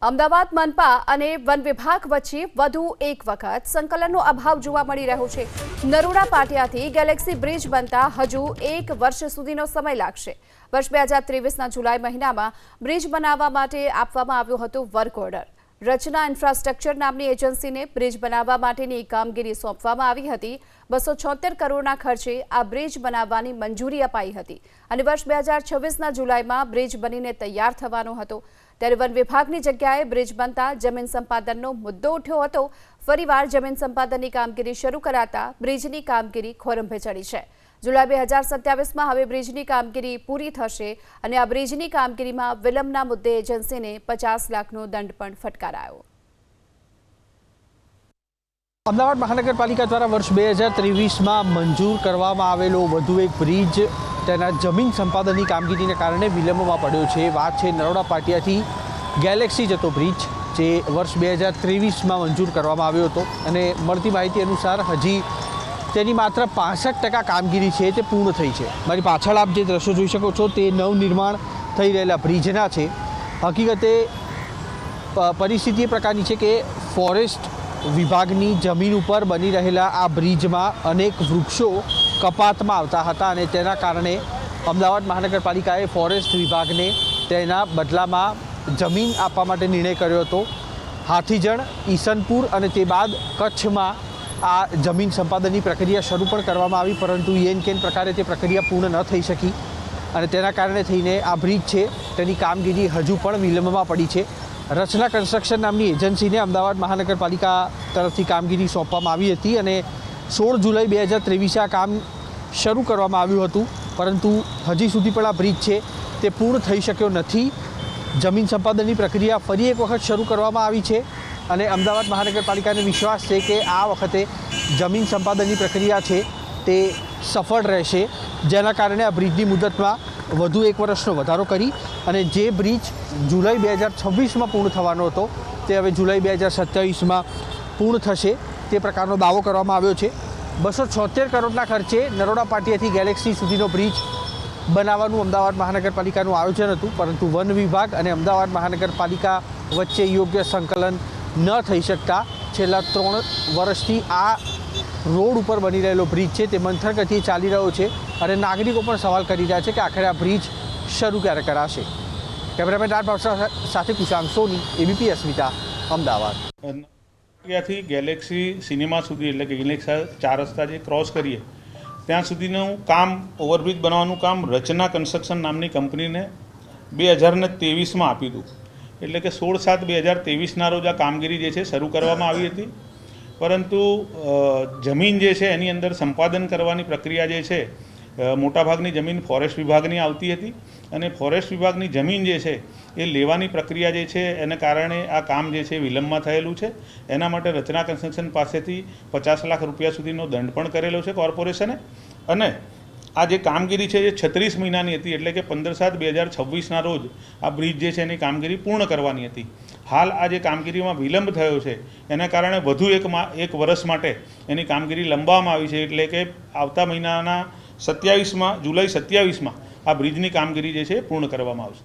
અમદાવાદ મનપા અને વન વિભાગ વચ્ચે વધુ એક વખત સંકલનનો અભાવ જોવા મળી રહ્યો છે। નરોડા પાટિયાથી ગેલેક્સી બ્રિજ બનતા હજુ 1 વર્ષ સુધીનો સમય લાગશે। વર્ષ 2023ના જુલાઈ મહિનામાં બ્રિજ બનાવવા માટે આપવામાં આવ્યો હતો વર્ક ઓર્ડર। રચના ઇન્ફ્રાસ્ટ્રક્ચર નામની એજન્સીને બ્રિજ બનાવવા માટેની કામગીરી સોંપવામાં આવી હતી। 276 કરોડના ખર્ચે આ બ્રિજ બનાવવાની મંજૂરી અપાઈ હતી અને વર્ષ 2026ના જુલાઈમાં બ્રિજ બનીને તૈયાર થવાનો હતો। ત્યારે વન વિભાગની જગ્યાએ બ્રિજ બનતા જમીન સંપાદનનો મુદ્દો ઉઠ્યો હતો। ફરીવાર જમીન સંપાદનની કામગીરી શરૂ કરાતા બ્રિજની કામગીરી ખોરંભે ચડી છે। જુલાઈ 2027માં હવે બ્રિજની કામગીરી પૂરી થશે અને આ બ્રિજની કામગીરીમાં વિલંબના મુદ્દે એજન્સીને 50 લાખનો દંડ પણ ફટકારાયો। અમદાવાદ મહાનગરપાલિકા દ્વારા વર્ષ 2023માં મંજૂર કરવામાં આવેલો વધુ એક બ્રિજ તેના જમીન સંપાદનની કામગીરીને કારણે વિલંબમાં પડ્યો છે। વાત છે નરોડા પાટિયાથી ગેલેક્સી જતો બ્રિજ, જે વર્ષ 2023માં મંજૂર કરવામાં આવ્યો હતો અને મળતી માહિતી અનુસાર હજી તેની માત્ર 65% કામગીરી છે તે પૂર્ણ થઈ છે। મારી પાછળ આપ જે દ્રશ્યો જોઈ શકો છો તે નવનિર્માણ થઈ રહેલા બ્રિજના છે। હકીકતે પરિસ્થિતિ એ પ્રકારની છે કે ફોરેસ્ટ વિભાગની જમીન ઉપર બની રહેલા આ બ્રિજમાં અનેક વૃક્ષો કપાતમાં આવતા હતા અને તેના કારણે અમદાવાદ મહાનગરપાલિકાએ ફોરેસ્ટ વિભાગને તેના બદલામાં જમીન આપવા માટે નિર્ણય કર્યો હતો। હાથીજણ, ઈસનપુર અને તે બાદ કચ્છમાં આ જમીન સંપાદનની પ્રક્રિયા શરૂ પણ કરવામાં આવી, પરંતુ એન પ્રકારે તે પ્રક્રિયા પૂર્ણ ન થઈ શકી અને તેના કારણે થઈને આ બ્રિજ છે તેની કામગીરી હજુ પણ વિલંબમાં પડી છે। રચના કન્સ્ટ્રક્શન નામની એજન્સીને અમદાવાદ મહાનગરપાલિકા તરફથી કામગીરી સોંપવામાં આવી હતી અને 16 જુલાઈ 2023 આ કામ શરૂ કરવામાં આવ્યું હતું, પરંતુ હજી સુધી પણ આ બ્રિજ છે તે પૂર્ણ થઈ શક્યો નથી। જમીન સંપાદનની પ્રક્રિયા ફરી એક વખત શરૂ કરવામાં આવી છે અને અમદાવાદ મહાનગરપાલિકાને વિશ્વાસ છે કે આ વખતે જમીન સંપાદનની પ્રક્રિયા છે તે સફળ રહેશે, જેના કારણે આ બ્રિજની મુદતમાં વધુ 1 વર્ષનો વધારો કરી અને જે બ્રિજ જુલાઈ 2026માં પૂર્ણ થવાનો હતો તે હવે જુલાઈ 2027માં પૂર્ણ થશે તે પ્રકારનો દાવો કરવામાં આવ્યો છે। 276 કરોડના ખર્ચે નરોડા પાટિયાથી ગેલેક્સી સુધીનો બ્રિજ બનાવવાનું અમદાવાદ મહાનગરપાલિકાનું આયોજન હતું, પરંતુ વન વિભાગ અને અમદાવાદ મહાનગરપાલિકા વચ્ચે યોગ્ય સંકલન ન થઈ શકતા છેલ્લા 3 વર્ષથી આ રોડ ઉપર બની રહેલો બ્રિજ છે તે મંથર ગતિએ ચાલી રહ્યો છે અને નાગરિકો પણ સવાલ કરી રહ્યા છે કે આખરે આ બ્રિજ શરૂ ક્યારે કરાશે। કેમેરામેન રાજ ભાવસાર સાથે કુશાંગ સોની, એબીપી અસ્મિતા, અમદાવાદ। ત્યાંથી ગેલેક્સી સિનેમા સુધી, એટલે કે ગેલેક્સી 4 રસ્તા જે ક્રોસ કરીએ ત્યાં સુધીનું કામ, ઓવરબ્રિજ બનાવવાનું કામ રચના કન્સ્ટ્રક્શન નામની કંપનીને 2023માં આપ્યું હતું, એટલે કે 16/7/2023ના રોજ આ કામગીરી જે છે શરૂ કરવામાં આવી હતી, પરંતુ જમીન જે છે એની અંદર સંપાદન કરવાની પ્રક્રિયા જે છે મોટાભાગની જમીન ફોરેસ્ટ વિભાગની આવતી હતી અને ફોરેસ્ટ વિભાગની જમીન જે છે એ લેવાની પ્રક્રિયા જે છે એને કારણે આ કામ જે છે વિલંબમાં થયેલું છે। એના માટે રચના કન્સ્ટ્રક્શન પાસેથી 50 લાખ રૂપિયા સુધીનો દંડ પણ કરેલો છે કોર્પોરેશને અને આ જે કામગીરી છે એ 36 મહિનાની હતી, એટલે કે 15/7/2026ના રોજ આ બ્રિજ જે છે એની કામગીરી પૂર્ણ કરવાની હતી। હાલ આ જે કામગીરીમાં વિલંબ થયો છે એના કારણે વધુ 1 વર્ષ માટે એની કામગીરી લંબાવવામાં આવી છે, એટલે કે આવતા મહિનાના 27માં જુલાઈ 27માં આ બ્રિજની કામગીરી જે છે પૂર્ણ કરવામાં આવશે।